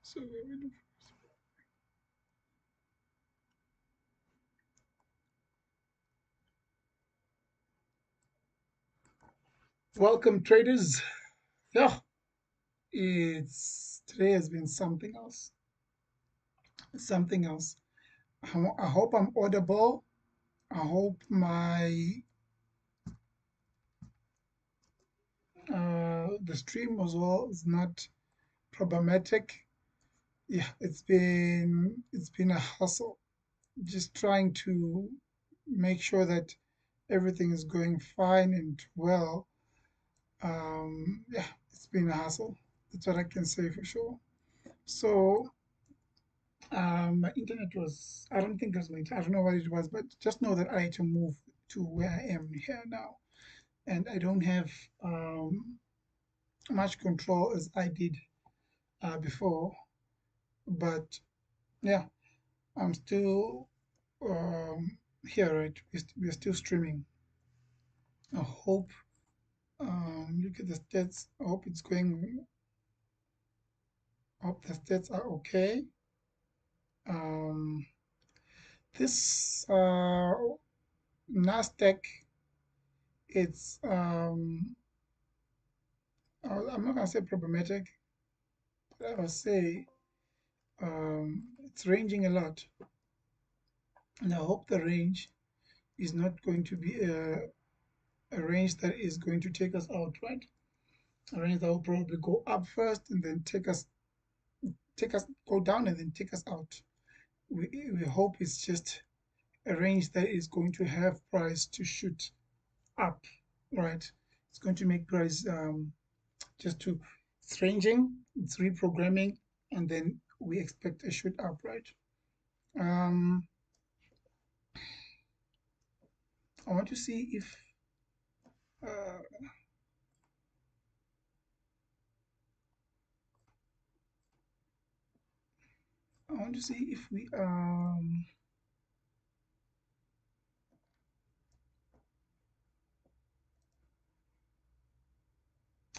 So welcome traders. Yeah, it's today has been something else. Something else. I hope I'm audible. I hope my the stream as well is not problematic. Yeah, it's been a hustle. Just trying to make sure that everything is going fine and well. Yeah, it's been a hassle. That's what I can say for sure. So my internet was, I don't think it was my internet, I don't know what it was, but just know that I had to move to where I am here now. And I don't have much control as I did before. But yeah, I'm still here, right? We're still streaming. I hope, look at the stats. I hope it's going, I hope the stats are okay. Um, this NASDAQ, it's I'm not gonna say problematic, but I will say it's ranging a lot, and I hope the range is not going to be a range that is going to take us out, right? A range that will probably go up first and then take us go down and then take us out. We hope it's just a range that is going to have price to shoot up, right? It's going to make price just to it's ranging, it's reprogramming, and then we expect a shoot up, right? Um, I want to see if uh, I want to see if we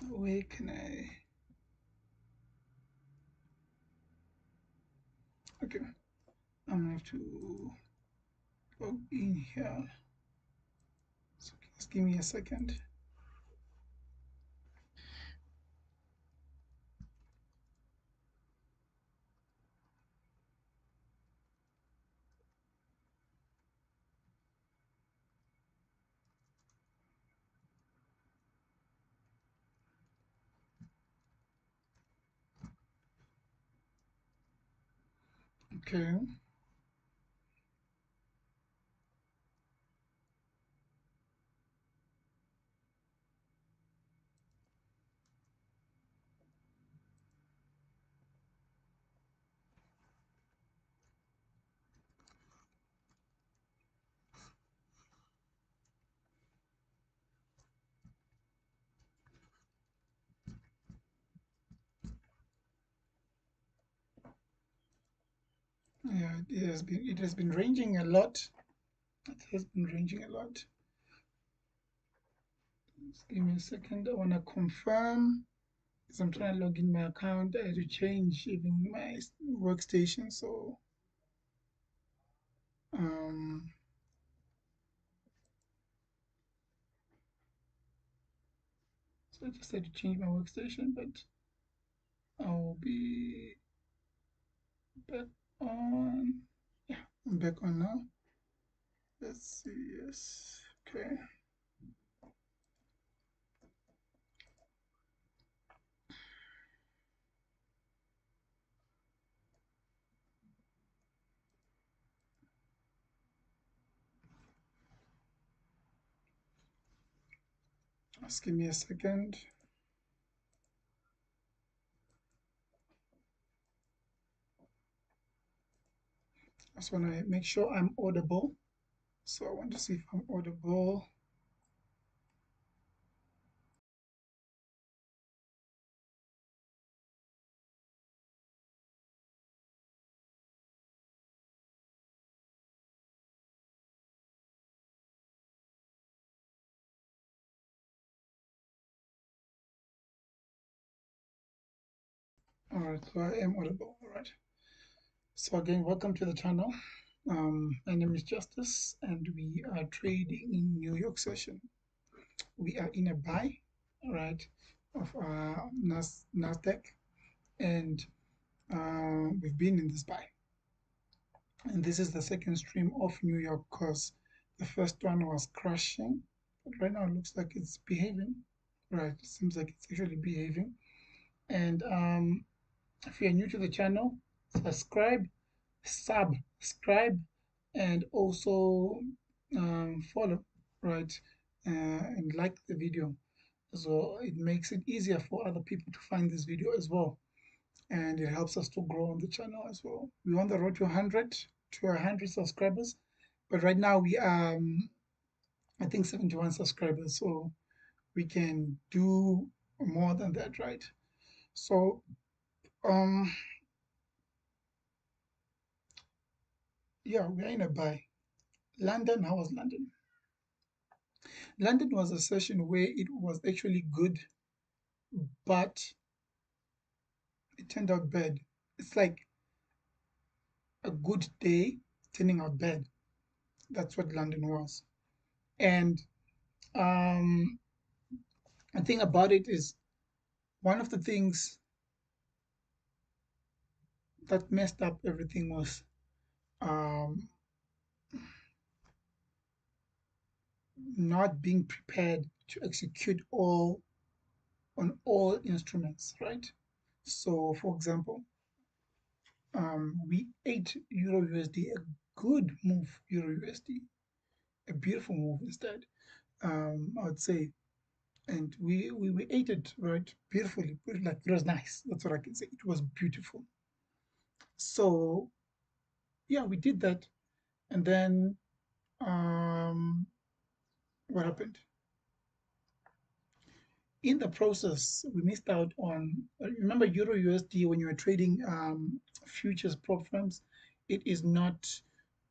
where can I okay I'm gonna have to log in here. So just give me a second. Okay. Yeah, it has been ranging a lot. It has been ranging a lot. Just give me a second. I wanna confirm. Because I'm trying to log in my account. I had to change even my workstation. Um, so I just had to change my workstation, but I'll be back on. Yeah, I'm back on now. Let's see. Yes. Okay. Just give me a second. I just want to make sure I'm audible. So I want to see if I'm audible. All right, so I am audible. All right. So again, welcome to the channel. My name is Justice, and we are trading in New York session. We are in a buy, all right, of NASDAQ, and we've been in this buy. And this is the second stream of New York because the first one was crashing, but right now it looks like it's behaving. Right, it seems like it's actually behaving. And if you're new to the channel, subscribe, and also follow, right? And like the video. So it makes it easier for other people to find this video as well. And it helps us to grow on the channel as well. We're on the road to 100 subscribers, but right now we are, I think, 71 subscribers. So we can do more than that, right? So, um, yeah, we're in a buy. London, how was London? London was a session where it was actually good, but it turned out bad. It's like a good day turning out bad. That's what London was. And um, the thing about it is, one of the things that messed up everything was um, not being prepared to execute all on all instruments, right? So, for example, we ate Euro USD, a good move, Euro USD, a beautiful move instead, I would say. And we ate it, right, beautifully, like it was nice. That's what I can say. It was beautiful. So, yeah, we did that. And then what happened? In the process, we missed out on, remember Euro USD when you are trading futures prop firms, it is not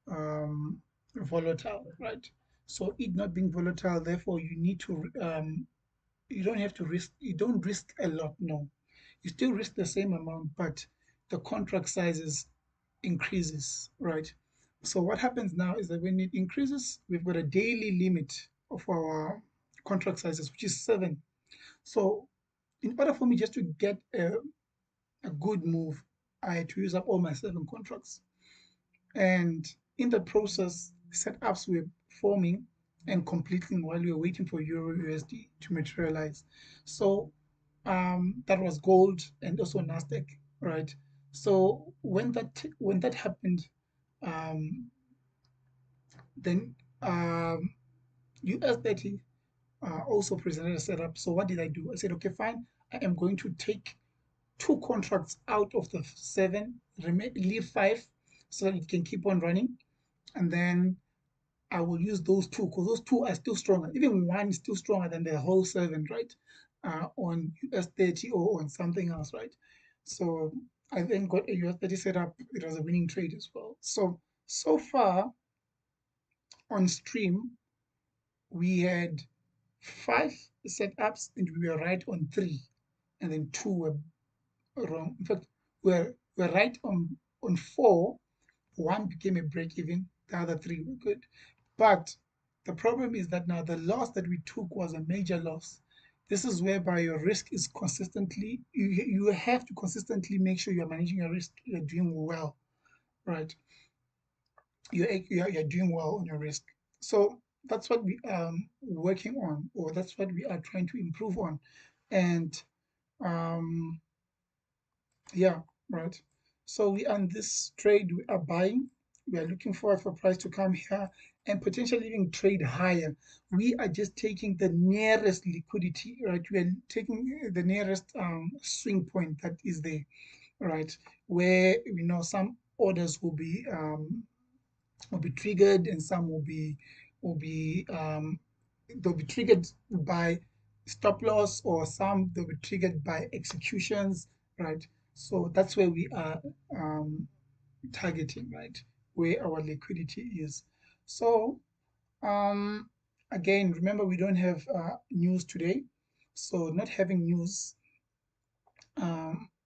um, volatile, right? So it not being volatile, therefore you need to, you don't have to risk, you don't risk a lot, no. You still risk the same amount, but the contract sizes increases, right? So what happens now is that when it increases, we've got a daily limit of our contract sizes, which is 7. So in order for me just to get a good move, I had to use up all my 7 contracts. And in the process, setups were forming and completing while we were waiting for Euro USD to materialize. So that was gold and also NASDAQ, right? So when that happened, um, then US30 also presented a setup. So what did I do? I said, okay, fine. I am going to take 2 contracts out of the 7, leave 5 so that it can keep on running. And then I will use those 2 because those 2 are still stronger. Even one is still stronger than the whole 7, right? On US30 or on something else, right? So I then got a US30 set up. It was a winning trade as well. So far on stream, we had 5 setups and we were right on 3, and then 2 were wrong. In fact, we're right on 4. One became a break even, the other 3 were good. But the problem is that now the loss that we took was a major loss. This is whereby your risk is consistently, you have to consistently make sure you're managing your risk, you're doing well, right? You're doing well on your risk. So that's what we are working on, or that's what we are trying to improve on. And um, yeah, right. So we on this trade, we are buying. We are looking forward for price to come here and potentially even trade higher. We are just taking the nearest liquidity, right? We are taking the nearest swing point that is there, right? Where we know some orders will be triggered and some will be they'll be triggered by stop loss, or some they'll be triggered by executions, right? So that's where we are targeting, right? Where our liquidity is. So um, again, remember we don't have news today. So not having news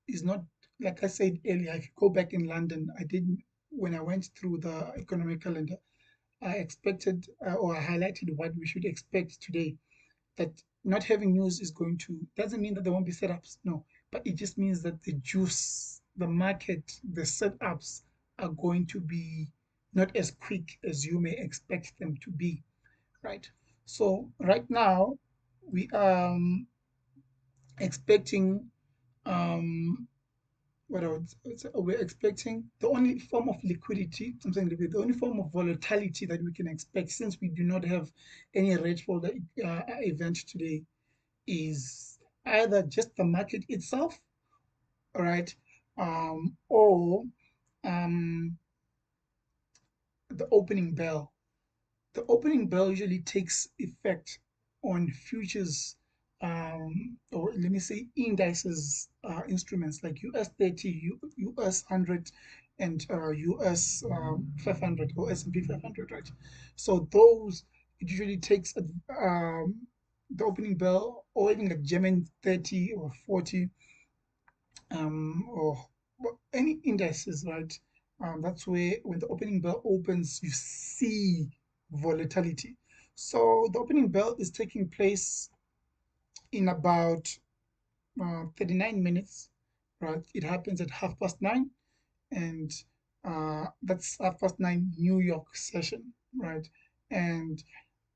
is not like I said earlier, if you go back in London, I did when I went through the economic calendar, I expected or I highlighted what we should expect today. That not having news is going to doesn't mean that there won't be setups. No, but it just means that the juice, the market, the setups are going to be not as quick as you may expect them to be, right? So right now we are expecting um, what I would say, we're expecting the only form of liquidity, something like the only form of volatility that we can expect, since we do not have any red folder event today, is either just the market itself, all right, or um, the opening bell. The opening bell usually takes effect on futures, or let me say indices instruments like US30, US100, and US 500 or S&P 500, right? So those, it usually takes the opening bell, or even like German 30 or 40, or well, any indices, right? That's where when the opening bell opens, you see volatility. So the opening bell is taking place in about 39 minutes, right? It happens at 9:30, and that's 9:30 New York session, right? And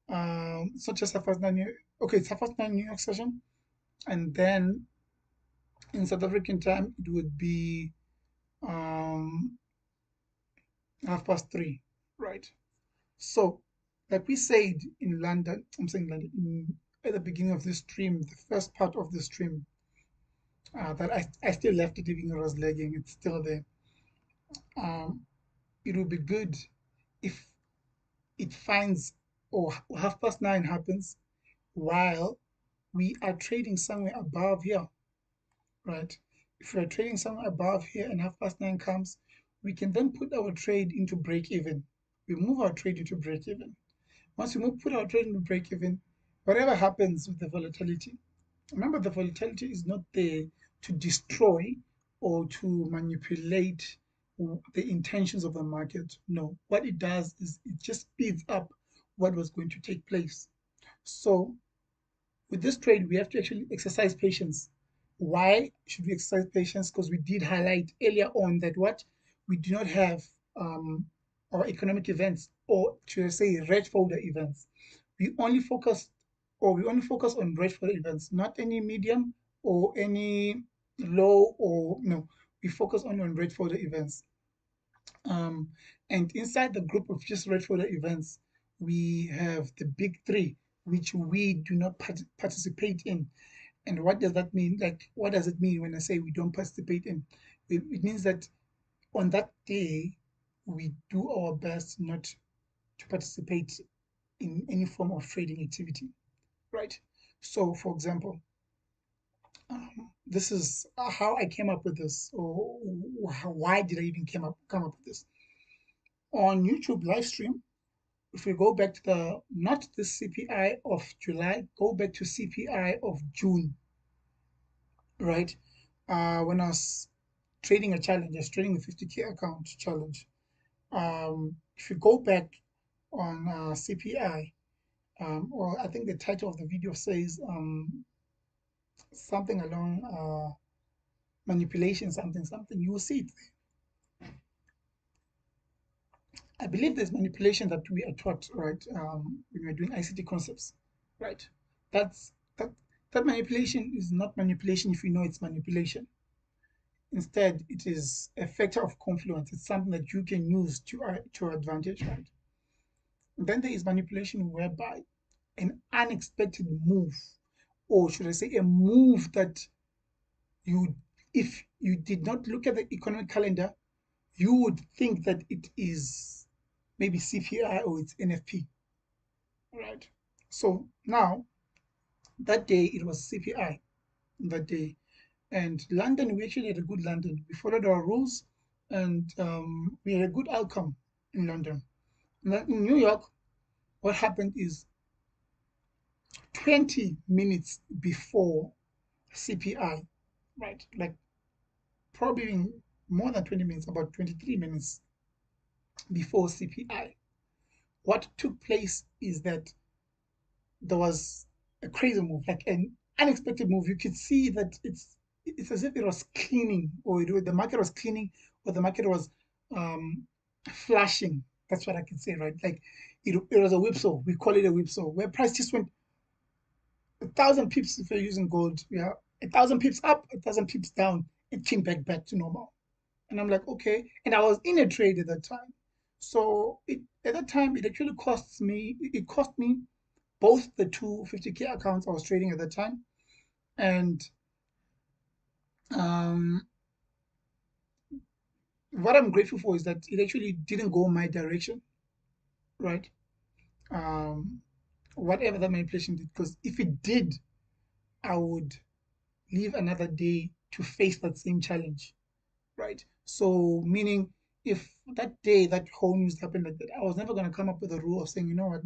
it's not just 9:30. Okay, it's 9:30 New York session, and then in South African time it would be um, 3:30, right? So, like we said in London, I'm saying London, at the beginning of this stream, the first part of the stream, that I still left it even though it was lagging, it's still there. Um, it would be good if it finds, or 9:30 happens while we are trading somewhere above here, right? If we are trading somewhere above here and 9:30 comes, we can then put our trade into break even. We move our trade into break even. Once we move, put our trade into break even, whatever happens with the volatility, remember the volatility is not there to destroy or to manipulate the intentions of the market. No, what it does is it just speeds up what was going to take place. So with this trade, we have to actually exercise patience. Why should we exercise patience? Because we did highlight earlier on that what we do not have um, our economic events, or to say red folder events. We only focus, or we only focus on red folder events, not any medium or any low, or no. We focus only on red folder events. Um, and inside the group of just red folder events, we have the big three, which we do not participate in. And what does that mean? Like, what does it mean when I say we don't participate in? It means that on that day, we do our best not to participate in any form of trading activity, right? So, for example, this is how I came up with this, or why did I even come up with this? On YouTube live stream, if we go back to the, not the CPI of July, go back to CPI of June, right? When I was trading a challenge, I was trading a 50K account challenge. If you go back on CPI, or I think the title of the video says something along manipulation, something, you will see it. I believe there's manipulation that we are taught, right, when we're doing ICT concepts, right? That's that that manipulation is not manipulation if you know it's manipulation. Instead, it is a factor of confluence. It's something that you can use to your advantage, right? And then there is manipulation whereby an unexpected move, or should I say, a move that you, if you did not look at the economic calendar, you would think that it is maybe CPI or it's NFP, right? So now that day it was CPI that day, and London, we actually had a good London. We followed our rules, and we had a good outcome in London. Now, in New York, what happened is 20 minutes before CPI, right? Like probably more than 20 minutes, about 23 minutes before CPI. What took place is that there was a crazy move, like an unexpected move. You could see that it's as if it was cleaning, or the market was cleaning, or the market was um, flashing. That's what I can say, right? Like it was a whipsaw. We call it a whipsaw, where price just went 1,000 pips if you're using gold. Yeah, 1,000 pips up, 1,000 pips down. It came back to normal, and I'm like, okay. And I was in a trade at that time, so at that time it actually costs me. It cost me both the two 50K accounts I was trading at the time. And um, what I'm grateful for is that it actually didn't go my direction, right? Um, Whatever that manipulation did, because if it did, I would leave another day to face that same challenge, right? So, meaning if that day that whole news happened like that, I was never going to come up with a rule of saying, you know what,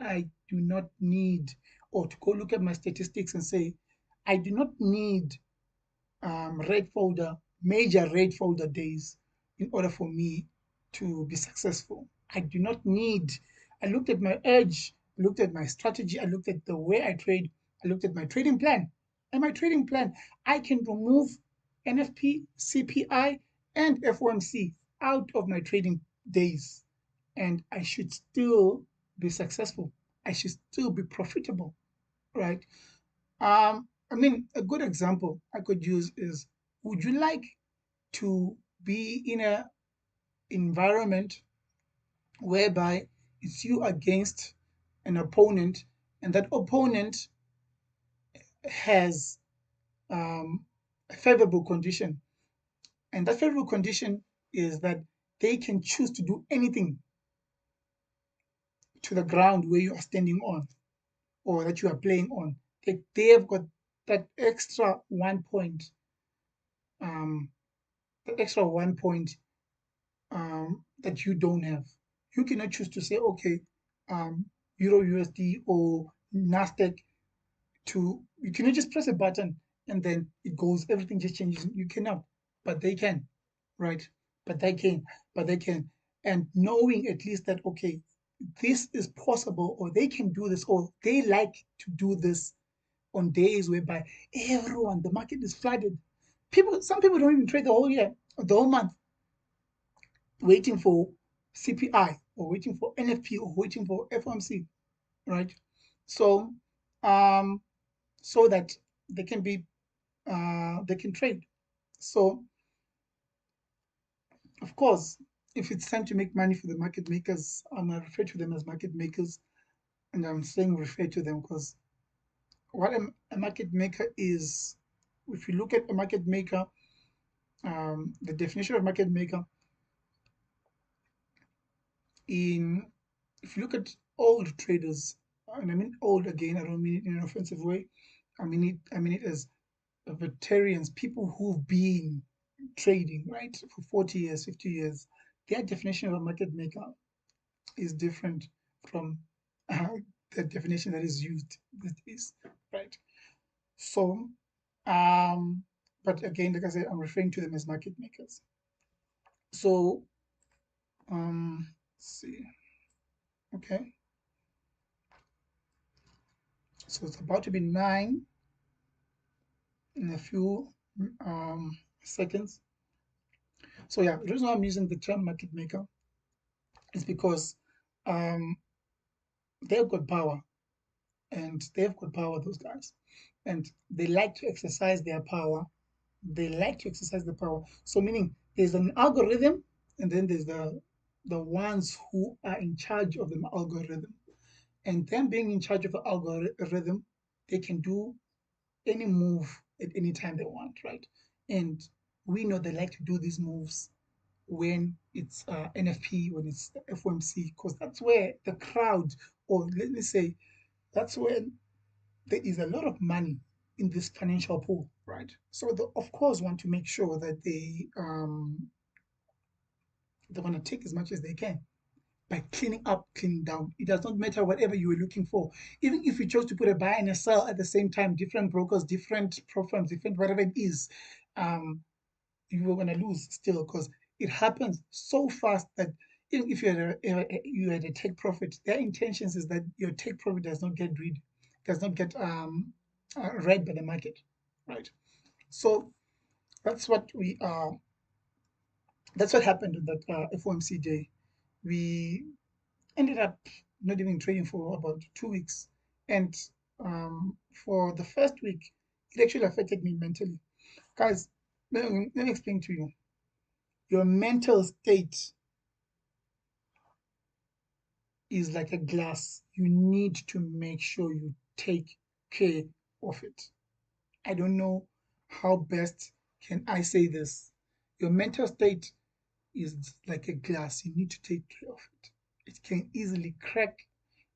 I do not need, or to go look at my statistics and say, I do not need red folder, major red folder days in order for me to be successful. I do not need, I looked at my edge, I looked at my strategy, I looked at the way I trade, I looked at my trading plan. And my trading plan, I can remove NFP, CPI, and FOMC out of my trading days, and I should still be successful. I should still be profitable, right? I mean, a good example I could use is, would you like to be in a environment whereby it's you against an opponent, and that opponent has a favorable condition, and that favorable condition is that they can choose to do anything to the ground where you are standing on, or that you are playing on. They have got that extra 1 point, um, that extra 1 point that you don't have. You cannot choose to say, okay, um, Euro USD or NASDAQ, you cannot just press a button and then it goes, everything just changes. You cannot, but they can, right? But they can, but they can. And knowing at least that, okay, this is possible, or they can do this, or they like to do this on days whereby the market is flooded. Some people don't even trade the whole year, the whole month, waiting for CPI, or waiting for NFP, or waiting for FOMC, right? So, um, so that they can be, they can trade. So, of course, if it's time to make money for the market makers, I'm gonna refer to them as market makers, and I'm saying refer to them because what a market maker is, if you look at a market maker, the definition of market maker in if you look at old traders, and I mean old again, I don't mean it in an offensive way. I mean it as veterans, people who've been trading, right, for 40 years, 50 years. Their definition of a market maker is different from uh, the definition that is used these days, right? So, um, but again, like I said, I'm referring to them as market makers. So, let's see, okay, so it's about to be 9 in a few um, seconds. So yeah, the reason why I'm using the term market maker is because um, they've got power, and they've got power, those guys, and they like to exercise their power. They like to exercise the power. So meaning there's an algorithm, and then there's the ones who are in charge of the algorithm, and them being in charge of the algorithm, they can do any move at any time they want, right? And we know they like to do these moves when it's NFP, when it's FOMC, because that's where the crowd, or let me say, that's when there is a lot of money in this financial pool, right? So they of course want to make sure that they're going to take as much as they can by cleaning up, cleaning down. It does not matter whatever you were looking for. Even if you chose to put a buy and a sell at the same time, different brokers, different prop firms, different whatever it is, um, you were gonna lose still, because it happens so fast that even if you had a take profit, their intentions is that your take profit does not get read by the market, right? So that's what we that's what happened on that FOMC day. We ended up not even trading for about 2 weeks, and for the first week, it actually affected me mentally. Guys, let me explain to you. Your mental state is like a glass. You need to make sure you take care of it. I don't know how best can I say this. Your mental state is like a glass. You need to take care of it. It can easily crack.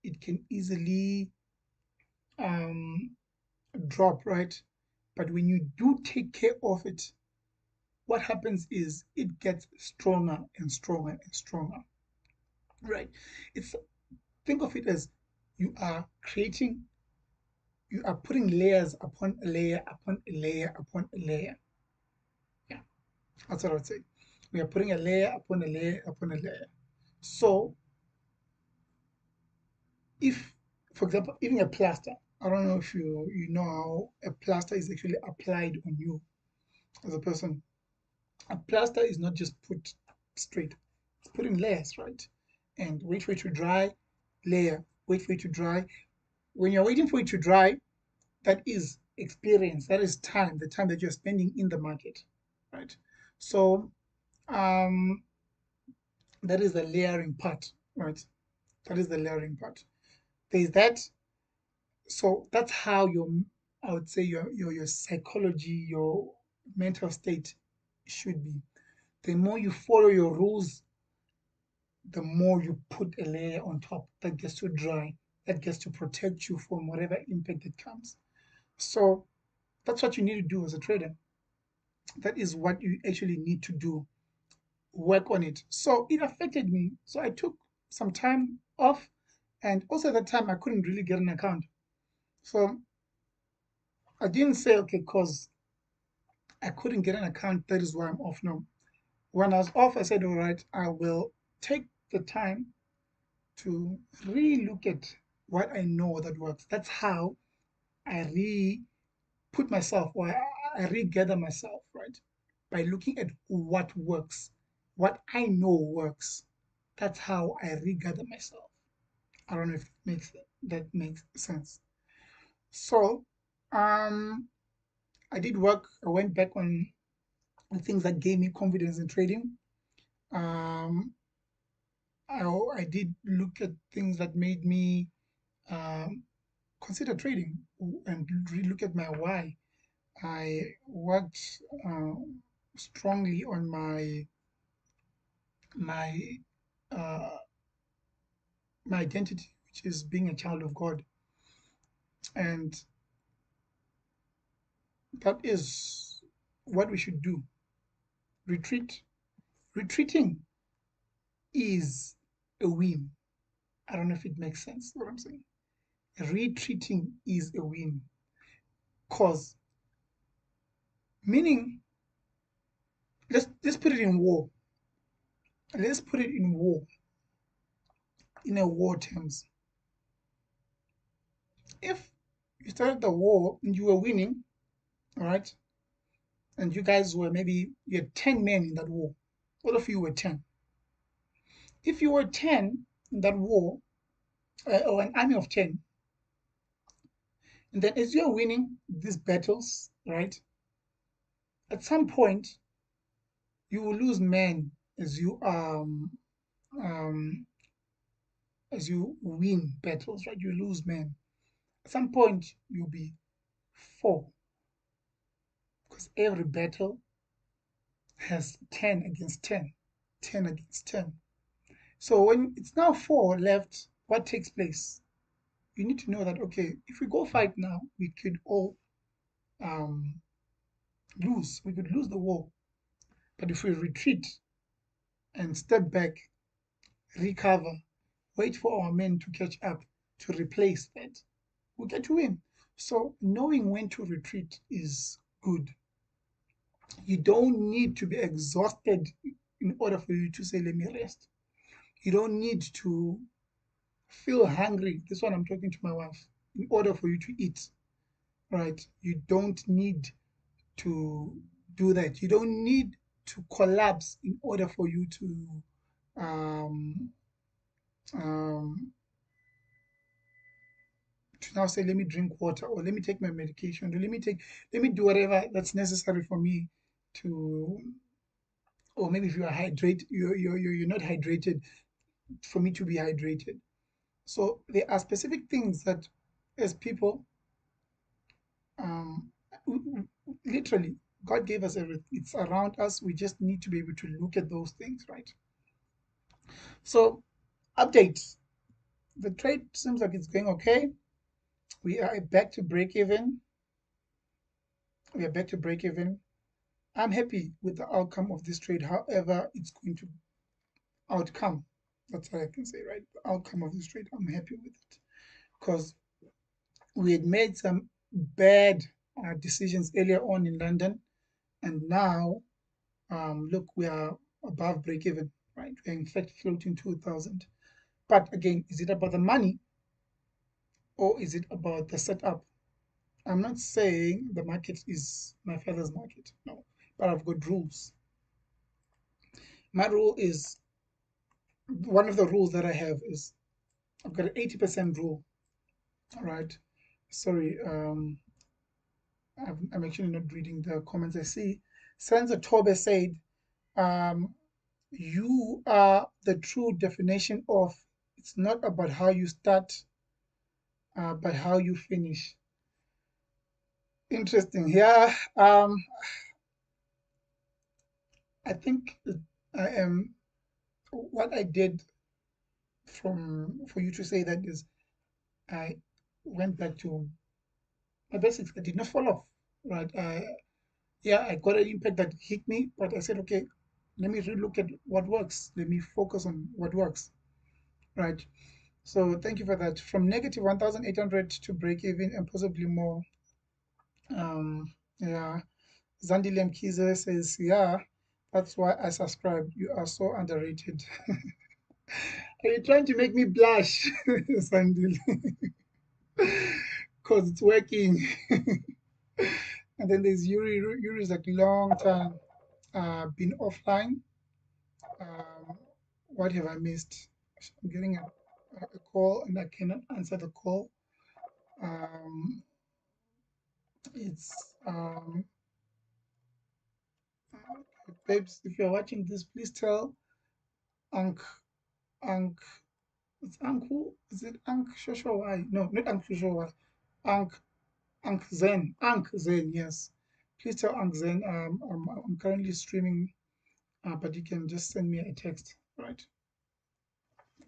It can easily um, drop, right? But when you do take care of it, what happens is it gets stronger and stronger and stronger, right? It's Think of it as you are creating, you are putting layers upon a layer upon a layer upon a layer. Yeah, that's what I would say. We are putting a layer upon a layer upon a layer. So if, for example, even a plaster, I don't know if you know how a plaster is actually applied on you as a person. A plaster is not just put straight, it's put in layers, right? And wait for it to dry, layer, wait for it to dry. When you're waiting for it to dry, that is experience, that is time, the time that you're spending in the market, right? So um, that is the layering part, right? That is the layering part. There's that. So that's how I would say your psychology, your mental state should be. The more you follow your rules, the more you put a layer on top that gets to dry, that gets to protect you from whatever impact that comes. So that's what you need to do as a trader. That is what you actually need to do. Work on it. So it affected me. So I took some time off, and also at that time I couldn't really get an account. So I didn't say okay, because I couldn't get an account, that is why I'm off now. When I was off, I said, all right, I will take the time to really look at what I know that works. That's how I put myself, or I regather myself, right? By looking at what works, what I know works. That's how I regather myself. I don't know if that makes sense. So, um, I did work. I went back on the things that gave me confidence in trading. Um, I did look at things that made me um, consider trading and look at my why. I worked uh, strongly on my uh, my identity, which is being a child of God, and that is what we should do. Retreat. Retreating is a win. I don't know if it makes sense what I'm saying. Retreating is a win, cause meaning let's put it in war. Let's put it in war, in a war terms. If you started the war and you were winning, all right, and you guys were maybe you had 10 men in that war, all of you were 10. If you were 10 in that war, or an army of 10, and then as you're winning these battles, right, at some point you will lose men as um you win battles, right? You lose men. At some point you'll be four, because every battle has 10 against 10, 10 against 10. So when it's now four left, what takes place? You need to know that okay, if we go fight now, we could all um, lose. We could lose the war. But if we retreat and step back, recover, wait for our men to catch up to replace that, we get to win. So knowing when to retreat is good. You don't need to be exhausted in order for you to say, let me rest. You don't need to feel hungry. This one I'm talking to my wife. In order for you to eat, right? You don't need to do that. You don't need to collapse in order for you um, um, to now say, let me drink water or let me take my medication or let me do whatever that's necessary for me to, or maybe if you are hydrated, you're not hydrated, for me to be hydrated. So there are specific things that as people, um, literally, God gave us everything. It's around us. We just need to be able to look at those things, right? So updates. The trade seems like it's going okay. We are back to break even. We are back to break even. I'm happy with the outcome of this trade. However, it's going to outcome. That's what I can say, right? The outcome of this trade, I'm happy with it because we had made some bad decisions earlier on in London, and now look, we are above break even, right? We're in fact floating 2,000. But again, is it about the money or is it about the setup? I'm not saying the market is my father's market, no, but I've got rules. My rule is one of the rules that I have is I've got an 80% rule, right? Sorry, I'm actually not reading the comments I see. Senza Tobe said, um, you are the true definition of it's not about how you start, but how you finish. Interesting. Yeah, I think I am what I did from for you to say that is I went back to my basics. I did not fall off, right? Yeah, I got an impact that hit me, but I said, okay, let me relook at what works. Let me focus on what works, right? So thank you for that. From negative 1,800 to break even and possibly more. Yeah, Zandile Mkize says, yeah, that's why I subscribe. You are so underrated. Are you trying to make me blush, Zandile? Because it's working. And then there's Yuri. Yuri's like long time been offline. Um, what have I missed? I'm getting a call and I cannot answer the call. Um, it's babes, if you're watching this, please tell Unc Unc it's Unc who? Is it Unc Shoshowai? No, not Unc Shoshowai. Unc Unc Zen, yes. Please tell Unc Zen I'm currently streaming, but you can just send me a text, right?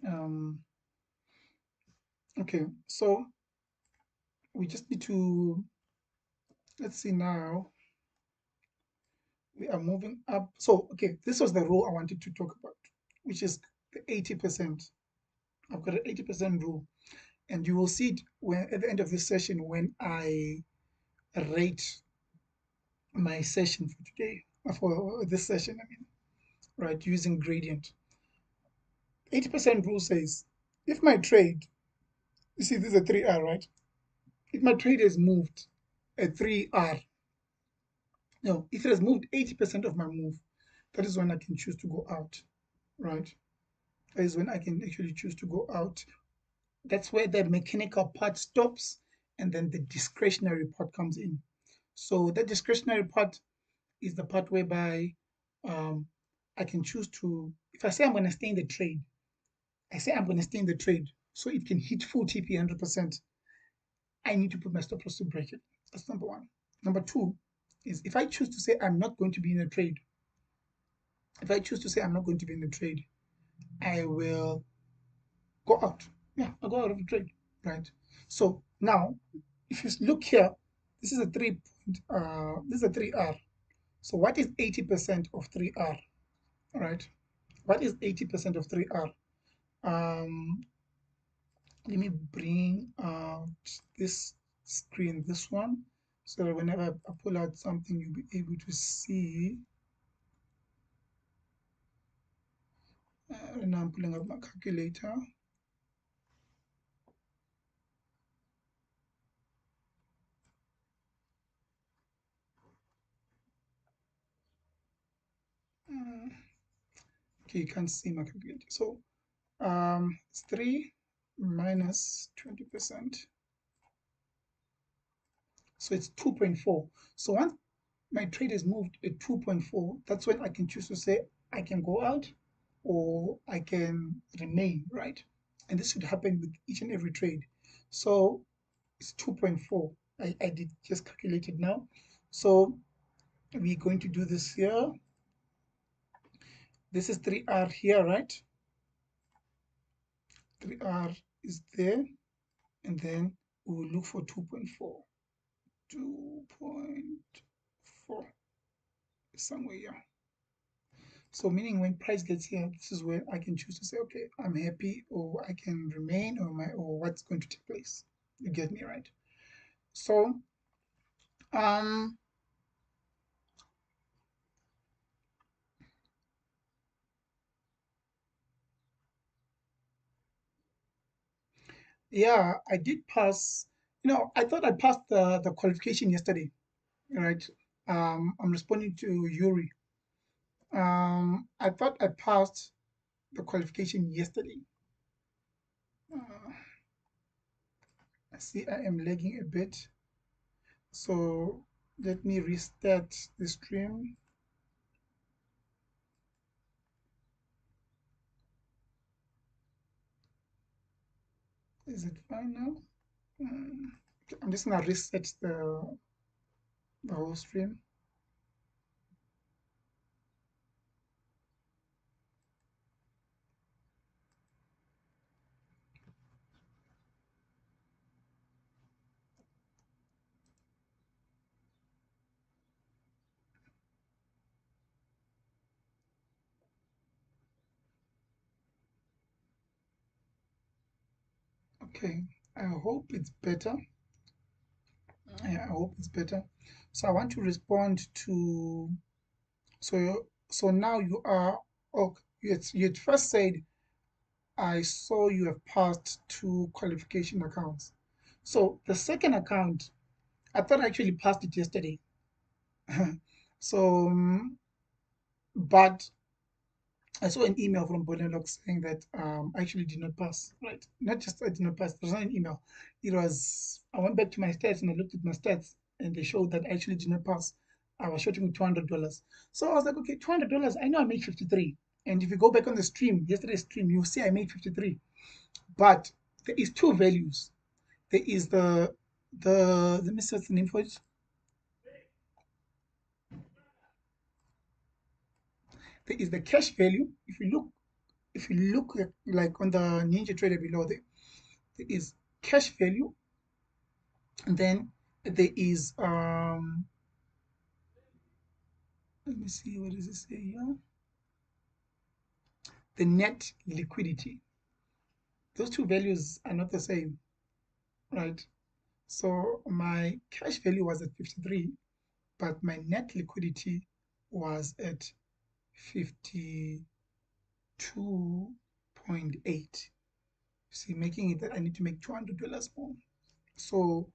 Um, okay, so we just need to let's see now. We are moving up. So, okay, this was the rule I wanted to talk about, which is the 80%. I've got an 80% rule. And you will see it when at the end of this session when I rate my session for today, for this session, I mean, right, using gradient. 80% rule says if my trade, you see, this is a 3R, right? If my trade has moved a 3R, no, if it has moved 80% of my move, that is when I can choose to go out, right? That is when I can actually choose to go out. That's where the mechanical part stops and then the discretionary part comes in. So the discretionary part is the part whereby um, I can choose to, if I say I'm going to stay in the trade, I say I'm going to stay in the trade so it can hit full TP 100%. I need to put my stop loss to break it. That's number one. Number two is if I choose to say I'm not going to be in a trade, if I choose to say I'm not going to be in the trade, I will go out. Yeah, I'll go out of the trade, right? So now, if you look here, this is a this is a 3R. So what is 80% of 3R, right? What is 80% of 3R? Um, Let me bring out this screen, this one. so that whenever I pull out something, you'll be able to see. And now I'm pulling up my calculator. Okay, you can't see my calculator. So it's 3 minus 20%. So it's 2.4. So once my trade is moved at 2.4, that's when I can choose to say I can go out or I can remain, right? And this should happen with each and every trade. So it's 2.4. I did just calculate it now. So we're going to do this here. This is 3R here, right? 3R is there. And then we will look for 2.4. 2.4 somewhere here. So meaning when price gets here, this is where I can choose to say, okay, I'm happy, or I can remain, or what's going to take place. You get me, right? So um yeah, I did pass. I thought I passed the qualification yesterday, right? I'm responding to Yuri. I thought I passed the qualification yesterday. Uh, I see I am lagging a bit. So let me restart the stream. Is it fine now? Okay, I'm just gonna reset the whole stream. Okay, I hope it's better. Yeah, I hope it's better. So I want to respond to so now you are okay. You had first said I saw you have passed two qualification accounts. So the second account, I thought I actually passed it yesterday. So, but I saw an email from Bulenox saying that I actually did not pass, right? Not just I did not pass, it was not an email. I went back to my stats and I looked at my stats and they showed that I actually did not pass. I was shorting with $200. So I was like, okay, $200, I know I made 53. And if you go back on the stream, yesterday's stream, you'll see I made 53. But there is two values. There is let me search the name for it. There is the cash value. If you look like on the Ninja Trader below there is cash value, and then there is let me see, what does it say here? The net liquidity. Those two values are not the same, right? So my cash value was at 53, but my net liquidity was at 52.8. See, making it that I need to make $200 more. So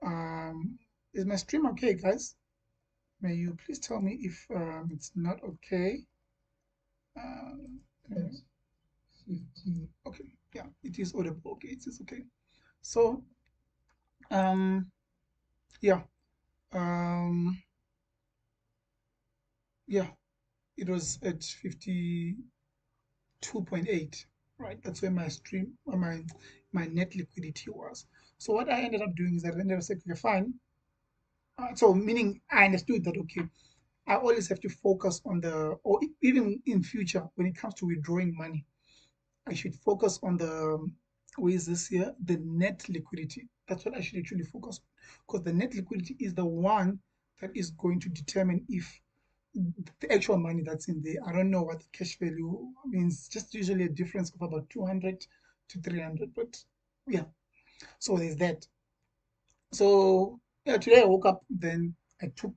um is my stream okay, guys? May you please tell me if it's not okay? Yes. 50. Okay, yeah, it is audible. Okay, it is okay. So, um, yeah, um, yeah, it was at 52.8, right? That's where my stream, my net liquidity was. So what I ended up doing is I ended up saying, okay, fine. So meaning I understood that, okay, I always have to focus on or even in future when it comes to withdrawing money, I should focus on where is this here? The net liquidity. That's what I should actually focus on. Because the net liquidity is the one that is going to determine if the actual money that's in there. I don't know what the cash value means, just usually a difference of about 200 to 300. But yeah, so there's that. So Yeah, today I woke up, then I took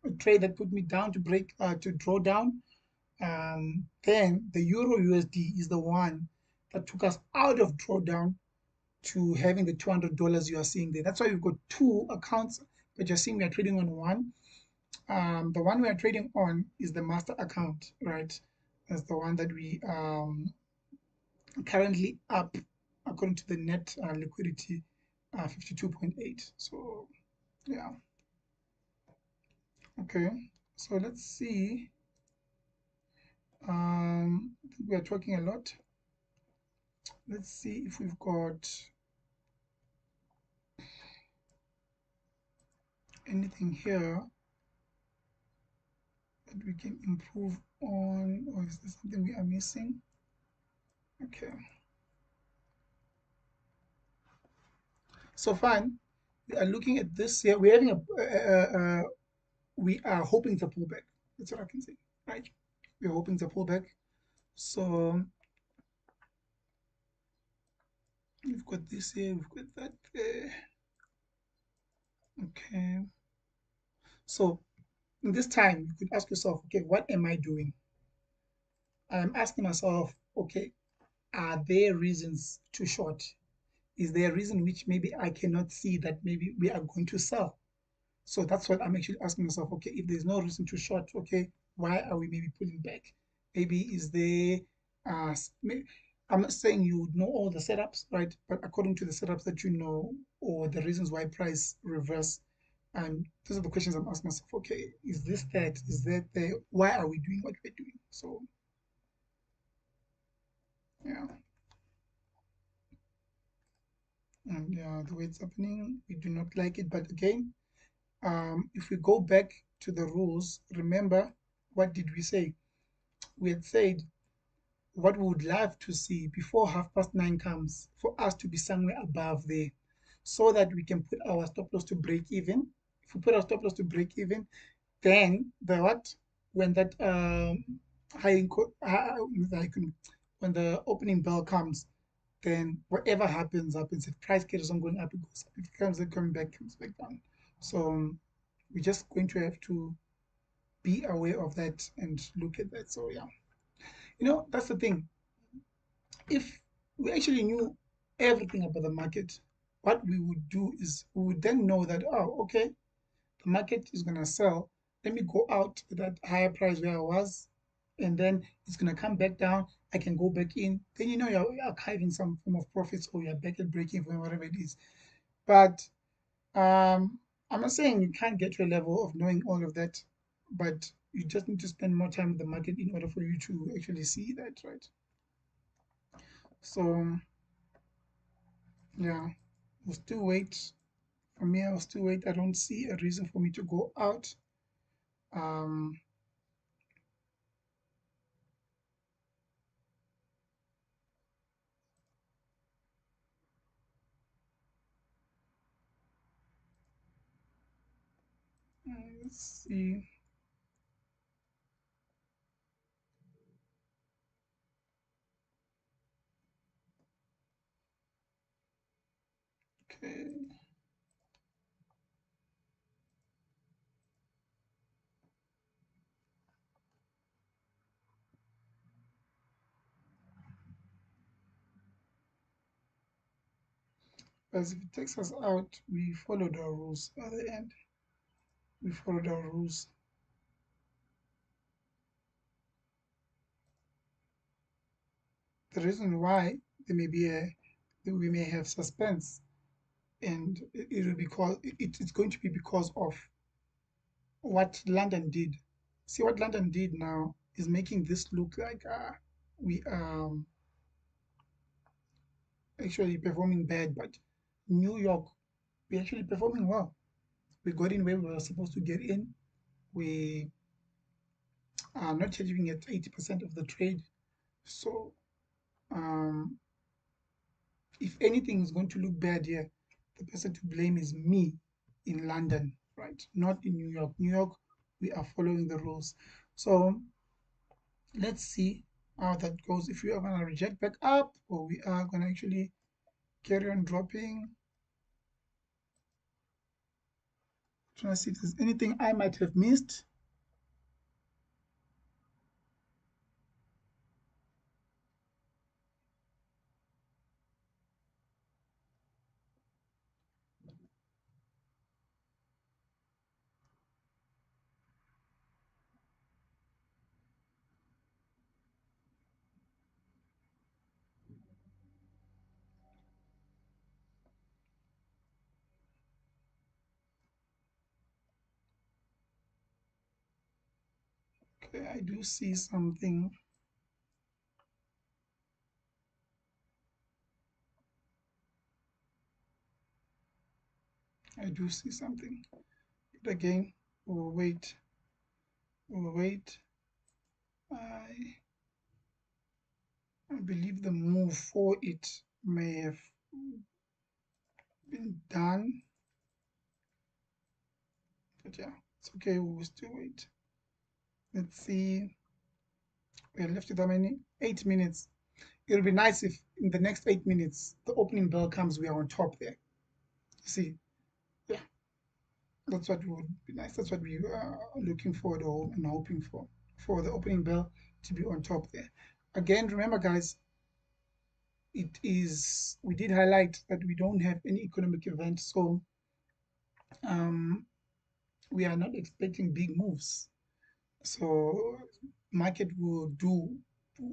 a trade that put me down to break to draw down. Then the Euro USD is the one that took us out of drawdown to having the $200 you are seeing there. That's why we've got two accounts, but you're seeing we are trading on one. The one we are trading on is the master account, right? That's the one that we currently up according to the net liquidity 52.8. So yeah, okay. So let's see. I think we are talking a lot. Let's see if we've got anything here that we can improve on, or is there something we are missing? Okay, so fine. We are looking at this here. We're having we are hoping it's a pullback. That's what I can say, right? We're hoping it's a pullback. So we've got this here, we've got that there. Okay. So in this time, you could ask yourself, okay, what am I doing? I'm asking myself, okay, are there reasons to short? Is there a reason which maybe I cannot see that maybe we are going to sell? So that's what I'm actually asking myself. Okay, if there's no reason to short, okay, why are we maybe pulling back? Maybe is there, I'm not saying you would know all the setups, right? But according to the setups that you know, or the reasons why price reverse, and those are the questions I'm asking myself. Okay, is this that? Is that there? Why are we doing what we're doing? So yeah, and yeah, the way it's happening, we do not like it. But again, if we go back to the rules, remember what did we say? We had said what we would love to see before 9:30 comes for us to be somewhere above there so that we can put our stop loss to break even. If we put our stop loss to break even, then the what? When that high, when the opening bell comes, then whatever happens, happens. If price carries on going up, it goes up. If it comes coming back, it comes back down. So we're just going to have to be aware of that and look at that. So yeah, that's the thing. If we actually knew everything about the market, what we would do is we would then know that, oh, okay, the market is going to sell. Let me go out at that higher price where I was, and then it's going to come back down. I can go back in. Then you're archiving some form of profits, or you're back at breaking even, whatever it is. But I'm not saying you can't get to a level of knowing all of that, but you just need to spend more time with the market in order for you to actually see that, right? So yeah, we'll still wait. For me, I'll still wait. I don't see a reason for me to go out. Um, let's see. Okay, because if it takes us out, we followed our rules at the end. We followed our rules. The reason why there may be that we may have suspense, and it will be called. It's going to be because of what London did. See what London did now is making this look like we actually performing bad, but New York, we're actually performing well. We got in where we were supposed to get in. We are not achieving at 80% of the trade. So um, if anything is going to look bad here, the person to blame is me in London, right? Not in New York. New York, we are following the rules. So let's see how that goes. If we are going to reject back up, or we are going to actually carry on dropping. Trying to see if there's anything I might have missed. Okay, I do see something. I do see something. But again, we'll wait. We'll wait. I believe the move for it may have been done. But yeah, it's okay. We'll still wait. Let's see. We're left with how many? 8 minutes. It'll be nice if in the next 8 minutes the opening bell comes, we are on top there. See, yeah, that's what would be nice. That's what we are looking forward or and hoping for the opening bell to be on top there. Again, remember, guys, it is we did highlight that we don't have any economic event, so um, we are not expecting big moves. So market will do,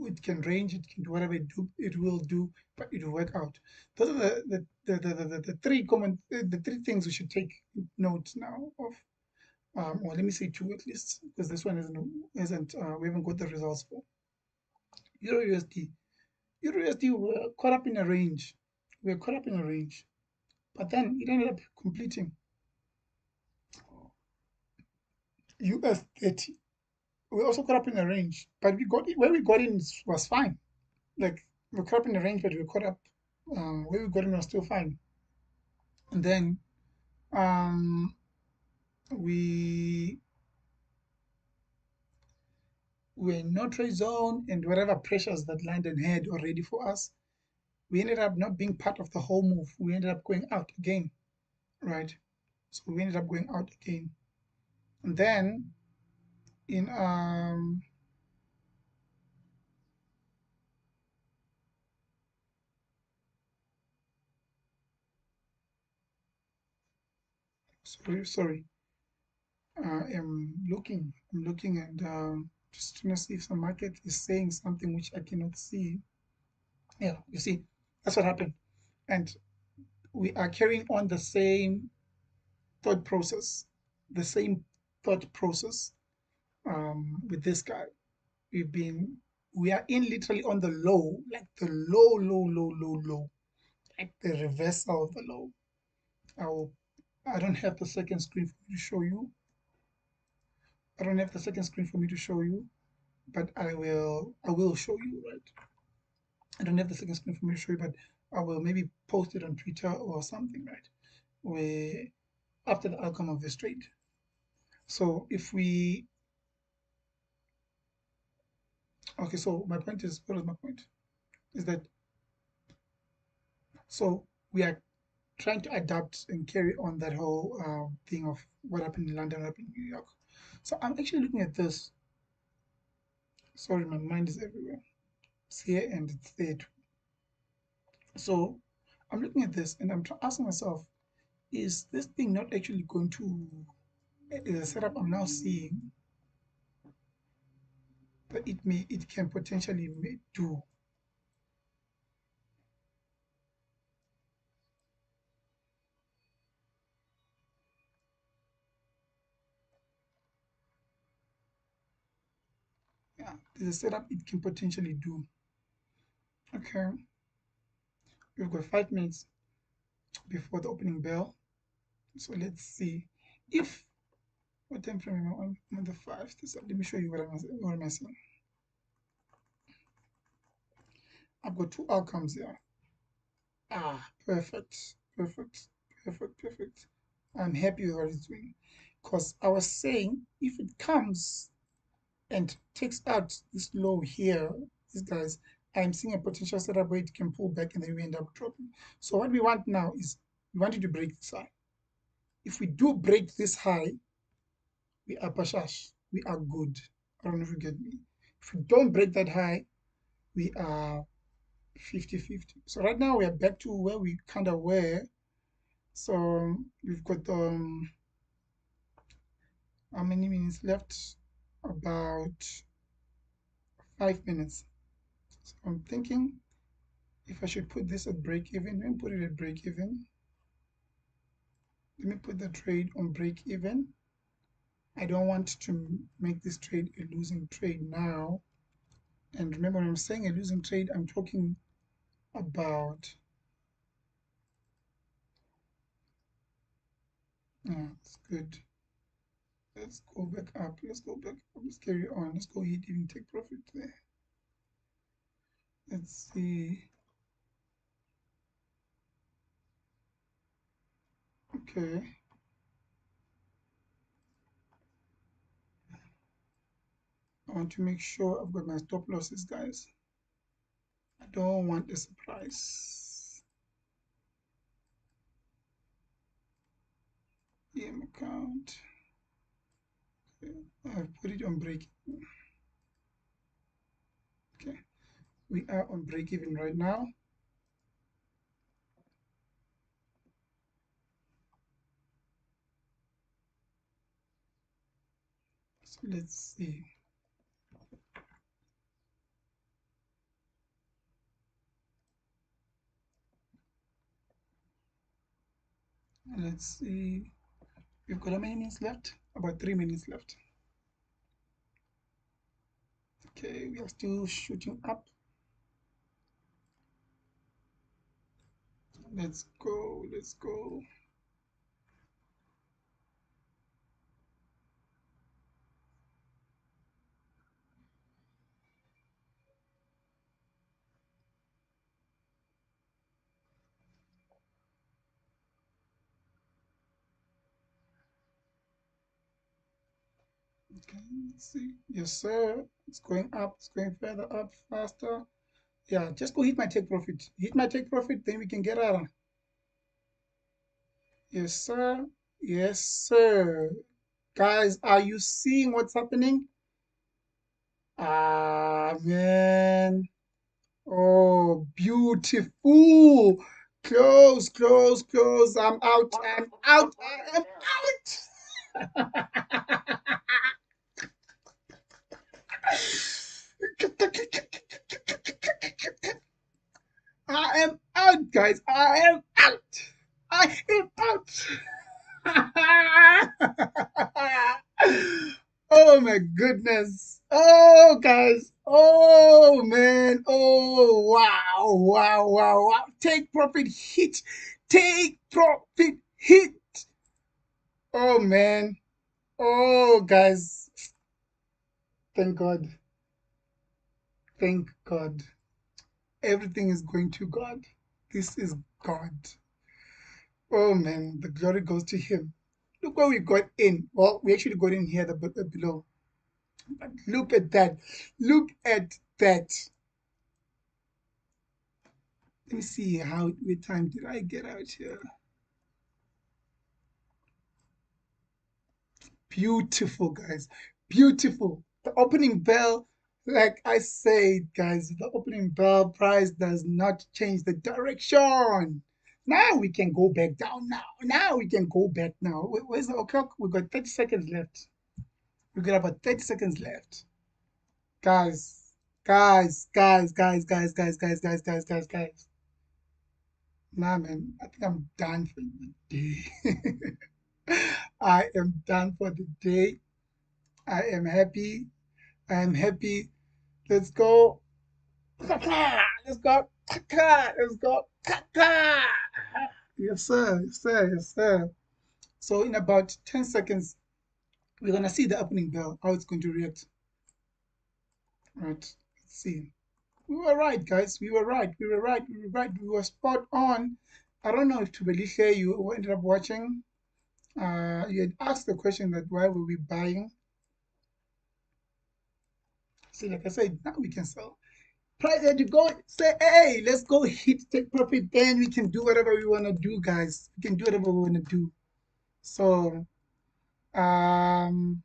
it can range, it can do whatever it will do, but it will work out. Those are the three the three things we should take note now of. Or let me say two at least, because this one isn't we haven't got the results for. Euro USD. Euro USD were caught up in a range. We were caught up in a range, but then it ended up completing US30. We also caught up in a range, but we got it where we got in was fine. Like we caught up in the range, but we caught up where we got in was still fine. And then um, we were in no trade zone, and whatever pressures that London had already for us, we ended up not being part of the whole move. We ended up going out again, right? So we ended up going out again, and then in sorry, I'm looking and just trying to see if the market is saying something which I cannot see. Yeah, you see, that's what happened. And we are carrying on the same thought process, the same thought process with this guy. We've been, we are in literally on the low, like the low, like the reversal of the low. I'll, I don't have the second screen for me to show you. I don't have the second screen for me to show you, but I will show you, right? I don't have the second screen for me to show you, but I will maybe post it on Twitter or something, right? Where after the outcome of this trade. So if we, okay, so my point is, what is my point? Is that, so we are trying to adapt and carry on that whole thing of what happened in London, what happened in New York. So I'm actually looking at this. Sorry, my mind is everywhere. It's here and it's there too. So I'm looking at this and I'm asking myself, is this thing not actually going to, is a setup I'm now seeing that it can potentially do. Yeah, there's a setup it can potentially do. Okay, we've got 5 minutes before the opening bell. So let's see if, what time frame am I on? I'm on the 5th. So let me show you what am I saying. I've got two outcomes here. Ah, perfect. I'm happy with what it's doing. Because I was saying if it comes and takes out this low here, these guys, I'm seeing a potential setup where it can pull back and then we end up dropping. So what we want now is we want it to break this out. If we do break this high, we are pashash. We are good. I don't know if you get me. If we don't break that high, we are 50-50. So right now we are back to where we kind of were. So we've got how many minutes left? About 5 minutes. So I'm thinking if I should put this at break even. Let me put it at break even. Let me put the trade on break even. I don't want to make this trade a losing trade now. And remember, when I'm saying a losing trade, I'm talking about, it's good. Let's go back up. Let's go back up. Let's carry on. Let's go ahead and take profit there. Let's see. Okay. I want to make sure I've got my stop losses, guys. I don't want a surprise. EM account. Okay. I've put it on break. Okay. We are on break even right now. So let's see. Let's see. We've got how many minutes left? About 3 minutes left. Okay, we are still shooting up. Let's go. Let's go. Okay, let's see. Yes, sir. It's going up. It's going further up, faster. Yeah, just go hit my take profit. Hit my take profit, then we can get out. Yes, sir. Yes, sir. Guys, are you seeing what's happening? Ah, man. Oh, beautiful. Close, close, close. I'm out. I'm out. I am out. I am out, guys. I am out. I am out. Oh my goodness. Oh, guys. Oh, man. Oh, wow. Wow, wow, wow. Take profit hit. Take profit hit. Oh, man. Oh, guys. Thank God. Thank God. Everything is going to God. This is God. Oh man, the glory goes to Him. Look where we got in. Well, we actually got in here below. But look at that. Look at that. Let me see what time did I get out here? Beautiful, guys. Beautiful. The opening bell, like I said, guys, the opening bell price does not change the direction. Now we can go back down now. Now we can go back now. Where's the clock? We got 30 seconds left. We got about 30 seconds left. Guys, guys. Nah, man, I think I'm done for the day. I am done for the day. I am happy. I am happy. Let's go. Let's go. Let's go. Yes, sir. Yes, sir. Yes, sir. So in about 10 seconds, we're going to see the opening bell, how it's going to react. All right. Let's see. We were right, guys. We were right. We were right. We were right. We were spot on. I don't know if to believe you ended up watching. You had asked the question that why were we buying? See, like I said, now we can sell. Price that you go say, hey, let's go hit, take profit, then we can do whatever we want to do, guys. We can do whatever we want to do. So um,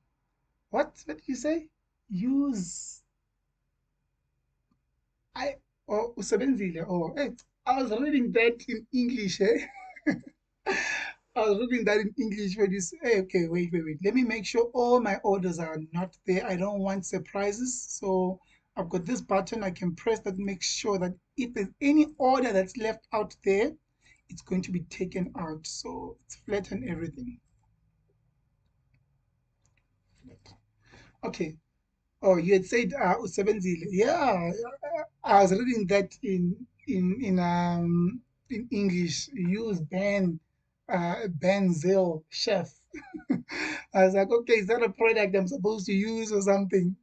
what did you say? Use I oh usebenzile. Oh, hey, I was reading that in English. Eh? I was reading that in English when you say, hey, okay, wait. Let me make sure all my orders are not there. I don't want surprises. So I've got this button I can press that makes sure that if there's any order that's left out there, it's going to be taken out. So it's flatten everything. Okay. Oh, you had said usebenzile. Yeah, I was reading that in English. Use Benzel chef. I was like, okay, is that a product I'm supposed to use or something?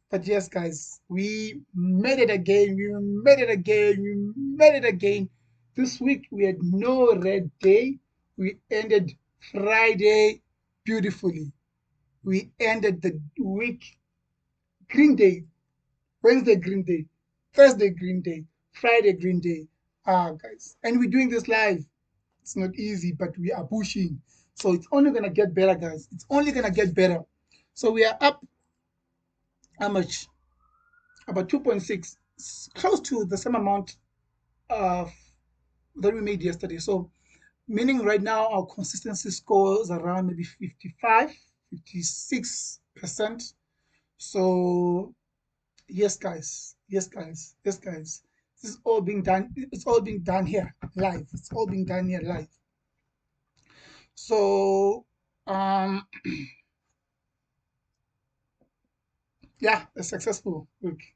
But yes, guys, we made it again. We made it again. We made it again. This week we had no red day. We ended Friday beautifully. We ended the week green day, Wednesday green day, Thursday green day, Friday green day. Ah, guys, and we're doing this live. It's not easy, but we are pushing. So it's only gonna get better, guys. It's only gonna get better. So we are up how much? About 2.6, close to the same amount of that we made yesterday. So meaning right now our consistency score is around maybe 55, 56%. So yes, guys. Yes, guys. Yes, guys. This is all being done. It's all being done here live. It's all being done here live. So um yeah, a successful week.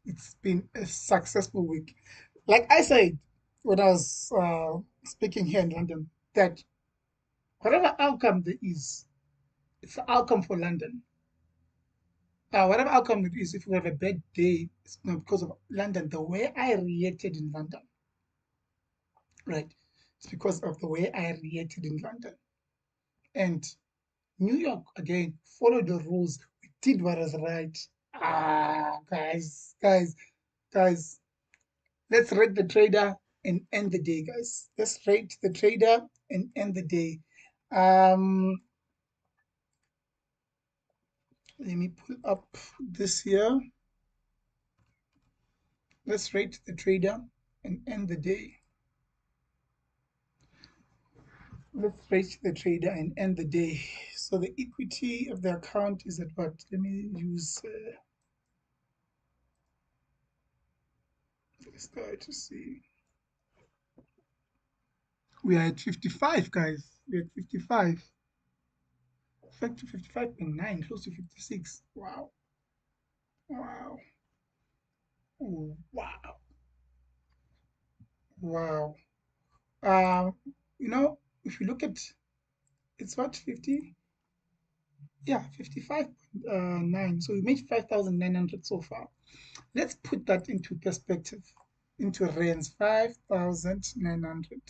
It's been a successful week. Like I said when I was speaking here in London, that whatever outcome there is, it's the outcome for London. Whatever outcome it is, if we have a bad day, it's not because of London. The way I reacted in London, right? It's because of the way I reacted in London. And New York, again, followed the rules. We did what was right. Guys, let's rate the trader and end the day, guys. Let's rate the trader and end the day. Um, Let me pull up this here. Let's rate the trader and end the day. Let's rate the trader and end the day. So the equity of the account is at what? Let me use. Let's try to see. We are at 55, guys. We're at 55. In fact, 55.9, close to 56. Wow. Wow. Oh, wow. Wow. Um, if you look at it's what 50? Yeah, 55.9. So we made 5,900 so far. Let's put that into perspective, into rands, 5,900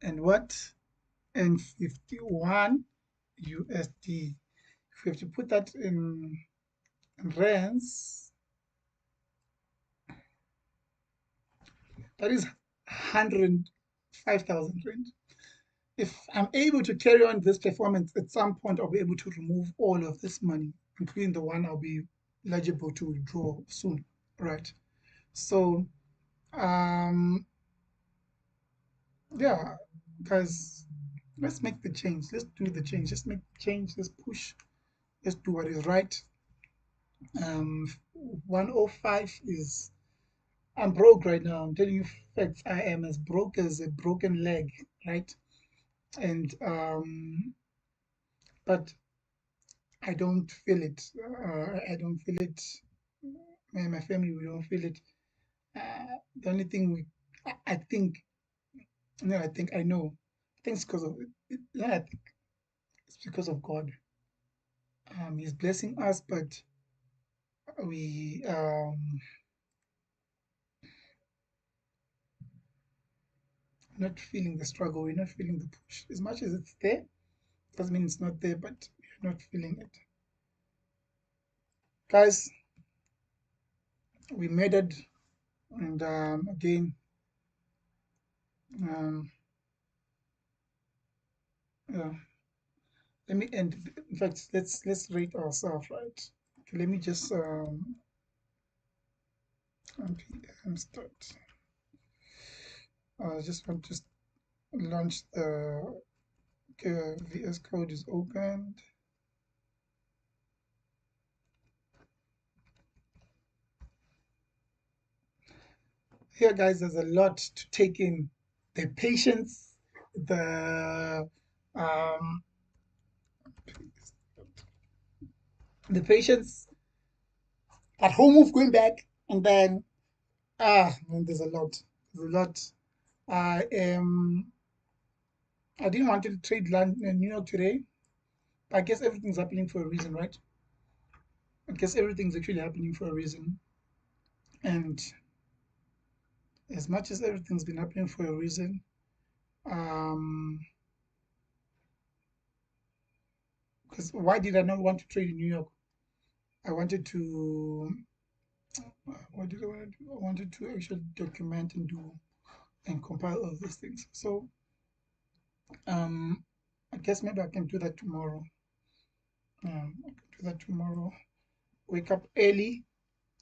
and what? And 51 USD. If we have to put that in rands, that is 105,000 rand. If I'm able to carry on this performance, at some point I'll be able to remove all of this money, including the one I'll be eligible to withdraw soon, right? So, um, yeah, guys, let's make the change. Let's do the change. Let's make the change. Let's push. Let's do what is right. Um, 105 is. I'm broke right now. I'm telling you facts. I am as broke as a broken leg, right? And but I don't feel it. I don't feel it. Me and my family, we don't feel it. The only thing I think, no, I think I know. I think it's because of, no, I think it's because of God. He's blessing us, but we not feeling the struggle. We're not feeling the push as much as it's there. Doesn't mean it's not there, but we're not feeling it, guys. We made it, and again, um, yeah. let me end. In fact, let's rate ourselves, right? Okay, let me just start. I just want to launch the VS Code is opened. Here, guys, there's a lot to take in. The patience, the um, the patience at home move going back, and then man, there's a lot. There's a lot. I am. I didn't want to trade London and New York today. I guess everything's happening for a reason, right? I guess everything's actually happening for a reason. And as much as everything's been happening for a reason, um, because why did I not want to trade in New York? I wanted to, what did I want to do? I wanted to actually document and do and compile all these things. So, um, I guess maybe I can do that tomorrow. I can do that tomorrow. Wake up early.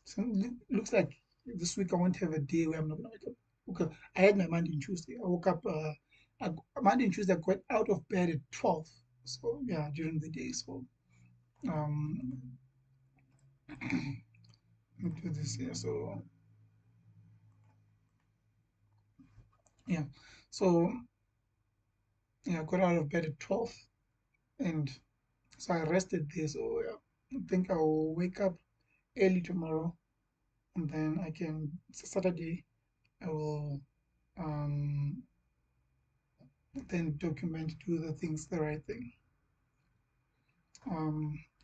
So looks like this week I won't have a day where I'm not gonna wake up. Okay, I had my Monday and Tuesday. I woke up Monday and Tuesday. I got out of bed at 12. So yeah, during the day. So um, let me do this here. So yeah, so yeah, I got out of bed at 12, and so I rested there. So yeah, I think I will wake up early tomorrow, and then I can. It's a Saturday. I will um then document, do the things the right thing.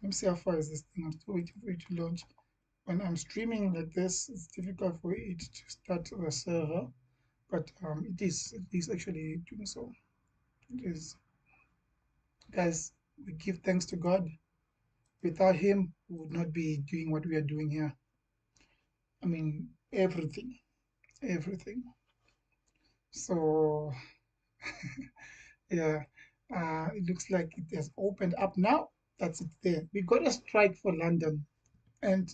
Let me see how far is this thing. I'm still waiting for it to launch. When I'm streaming like this, it's difficult for it to start the server, but it is actually doing so. It is, guys. We give thanks to God. Without Him, we would not be doing what we are doing here. I mean, everything, everything. So yeah, it looks like it has opened up now. That's it there. We got a strike for London, and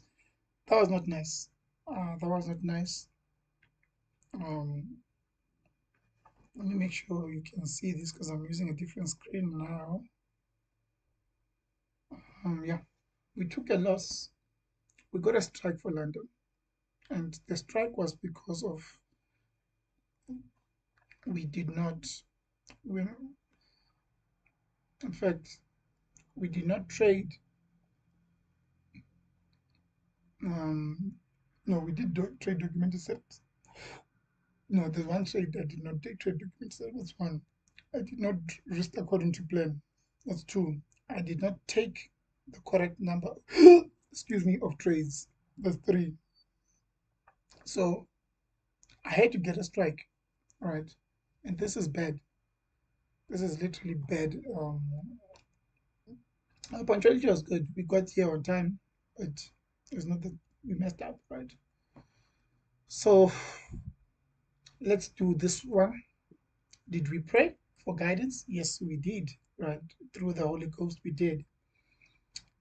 that was not nice. That was not nice. Um, Let me make sure you can see this because I'm using a different screen now. Yeah, we took a loss. We got a strike for London, and the strike was because of we did not. We, in fact, we did not trade. No, we did trade documented sets. No, there's one trade I did not take trade documented sets. That's one. I did not risk according to plan. That's two. I did not take the correct number. Excuse me, of trades. That's three. So I had to get a strike, right? And this is bad. This is literally bad. Our punctuality was good. We got here on time, but it's not that we messed up, right? So let's do this one. Did we pray for guidance? Yes, we did, right? Through the Holy Ghost, we did.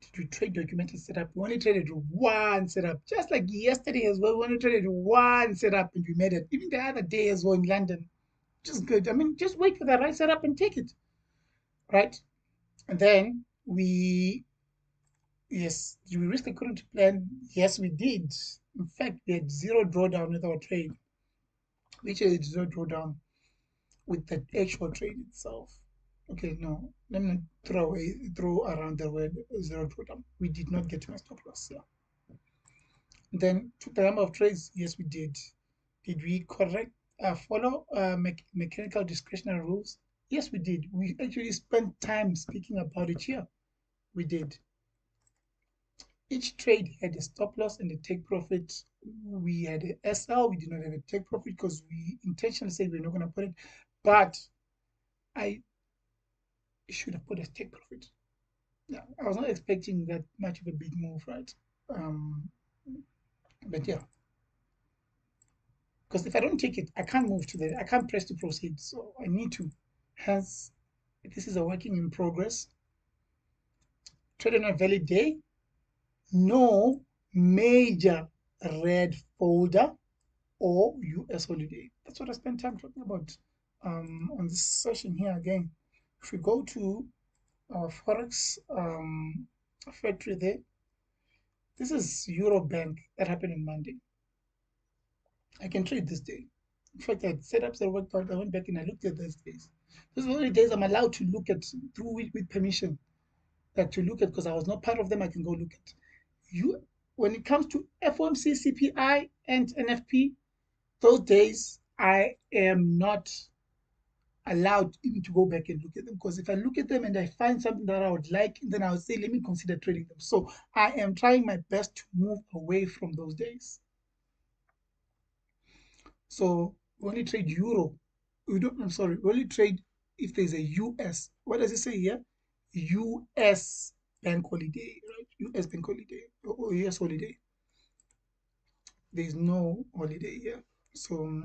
Did we trade documented setup? We only traded one setup, just like yesterday as well. We only traded one setup and we made it. Even the other day as well in London, just good. I mean, just wait for the right setup and take it, right? And then yes, did we risk according to plan? Yes, we did. In fact, we had zero drawdown with our trade. We actually had zero drawdown with the actual trade itself. Okay, no, let me throw around the word zero drawdown. We did not get to a stop loss. Yeah. Then took the number of trades. Yes, we did. Did we follow mechanical discretionary rules? Yes, we did. We actually spent time speaking about it here. We did. Each trade had a stop loss and a take profit. We had a SL. We did not have a take profit because we intentionally said we're not going to put it. But I should have put a take profit. Yeah, I was not expecting that much of a big move, right? Um, but yeah, because if I don't take it, I can't move I can't press to proceed. So I need to. Hence, this is a working in progress. traded on a valid day, no major red folder or US holiday. That's what I spent time talking about on this session here again. If we go to our Forex factory there, this is Euro Bank that happened on Monday. I can trade this day. In fact, I set up the workout. I went back and I looked at those days. Those are the only days I'm allowed to look at through with permission. That to look at because I was not part of them. I can go look at you. When it comes to FOMC, CPI, and NFP, those days I am not allowed even to go back and look at them because if I look at them and I find something that I would like, then I would say, let me consider trading them. So I am trying my best to move away from those days. So we only trade euro. We don't, I'm sorry, we only trade if there's a US. What does it say here? US bank holiday, right? US bank holiday or US holiday. There's no holiday here. So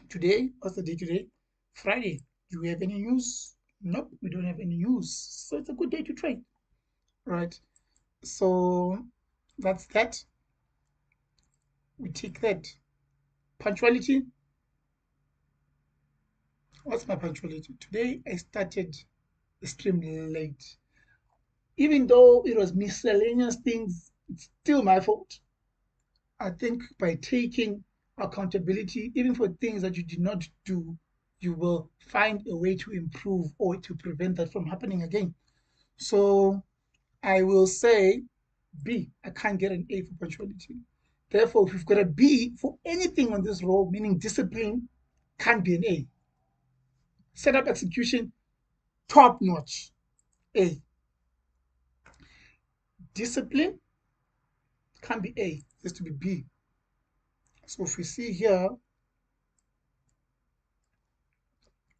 today, what's the day today? Friday. Do we have any news? Nope, we don't have any news. So it's a good day to trade, right? So that's that. We take that. Punctuality. What's my punctuality? Today I started the stream late. Even though it was miscellaneous things, it's still my fault. I think by taking accountability, even for things that you did not do, you will find a way to improve or to prevent that from happening again. So I will say B. I can't get an A for punctuality. Therefore, if you've got a B for anything on this role, meaning discipline, can't be an A. Setup execution, top notch, A. Discipline can't be A, it has to be B. So if we see here,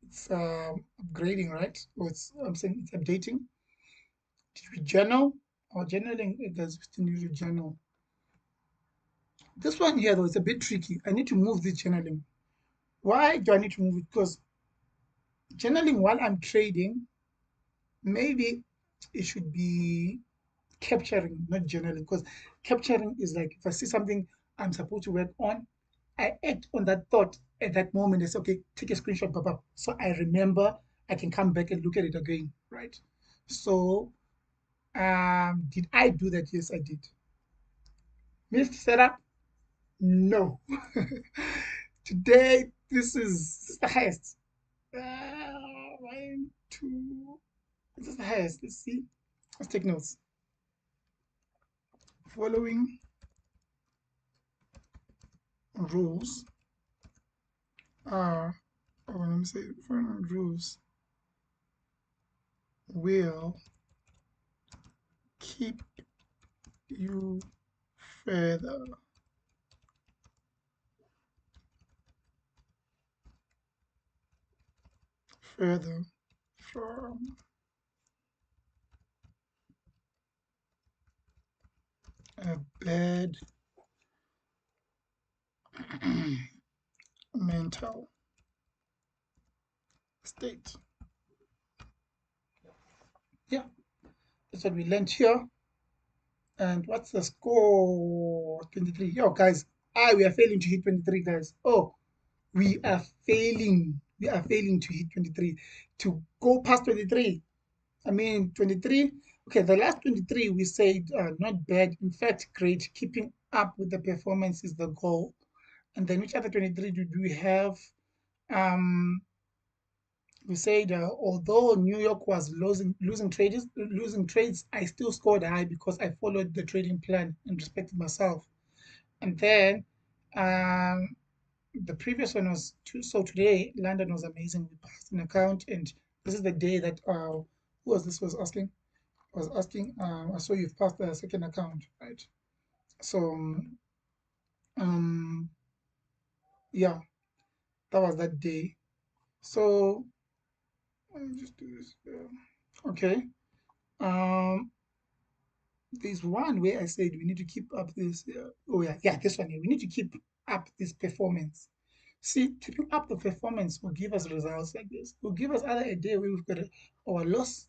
it's upgrading, right? Or it's, I'm saying it's updating. Did we journal? Or journaling, it does still need to journal. This one here, though, it's a bit tricky. I need to move this journaling. Why do I need to move it? Because journaling while I'm trading, maybe it should be capturing, not journaling. Because capturing is like if I see something I'm supposed to work on, I act on that thought at that moment. I say, okay, take a screenshot, Papa. So I remember I can come back and look at it again, right? So, did I do that? Yes, I did. Missed setup? No. Today, this is the highest. One, two. This is the highest. Let's see. Let's take notes. Following rules are, oh, let me say, following rules will keep you further from a bad mental state. Yeah, that's what we learned here. And what's the score? 23. Yo, guys, we are failing to hit 23, guys. Oh, we are failing. We are failing to hit 23. To go past 23, I mean, 23. Okay, the last 23 we said not bad. In fact, great. Keeping up with the performance is the goal. And then which other 23 do we have? Um, we said although New York was losing trades, I still scored high because I followed the trading plan and respected myself. And then um, the previous one was so today London was amazing. We passed an account, and this is the day that who was this was asking? Was asking. I saw you've passed the second account, right? So um, yeah, that was that day. So let me just do this. Okay. Um, there's one where I said we need to keep up this. Oh yeah, this one here. We need to keep up this performance. See, keeping up the performance will give us results like this. Will give us either a day where we've got our loss,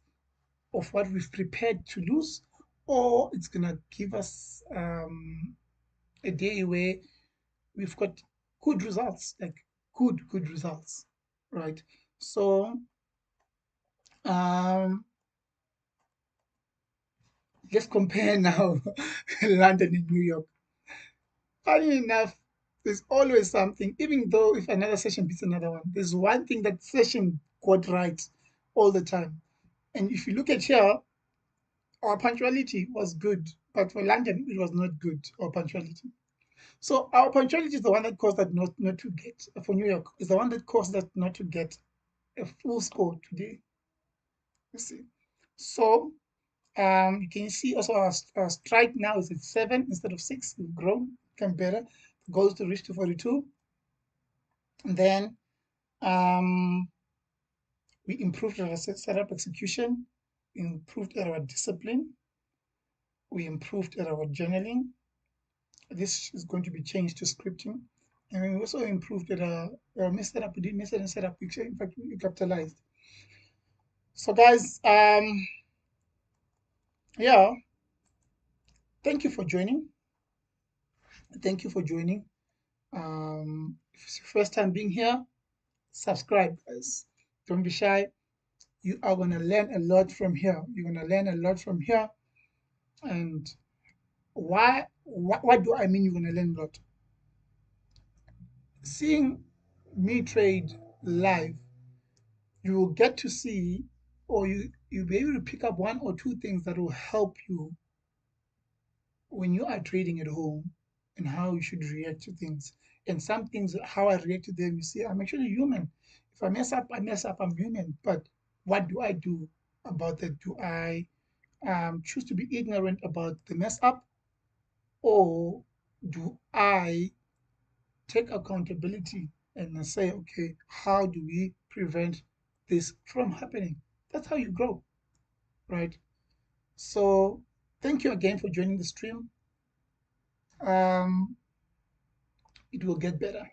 of what we've prepared to lose, or it's gonna give us a day where we've got good results, like good results, right? So um, let's compare now London and New York. Funny enough, there's always something, even though if another session beats another one, there's one thing that session got right all the time. And if you look at here, our punctuality was good, but for London, it was not good, our punctuality. So our punctuality is the one that caused that not to get, for New York, is the one that caused that not to get a full score today. You see. So you can see also our strike now is at 7 instead of 6. We've grown, become better. The goal is to reach to 42. And then we improved our setup execution, we improved our discipline, we improved our journaling. This is going to be changed to scripting. And we also improved our setup. We did method and setup. In fact, we capitalized. So, guys, yeah, thank you for joining. Thank you for joining. If it's your first time being here, subscribe, guys. Don't be shy. You are going to learn a lot from here. You're going to learn a lot from here. And what do I mean you're going to learn a lot? Seeing me trade live, you will get to see, or you'll be able to pick up one or two things that will help you when you are trading at home, and how you should react to things. And some things, how I react to them, you see, I'm actually human. If I mess up, I mess up, I'm human. But what do I do about that? Do I choose to be ignorant about the mess up, or do I take accountability and say, okay, how do we prevent this from happening? That's how you grow, right? So thank you again for joining the stream. Um, it will get better.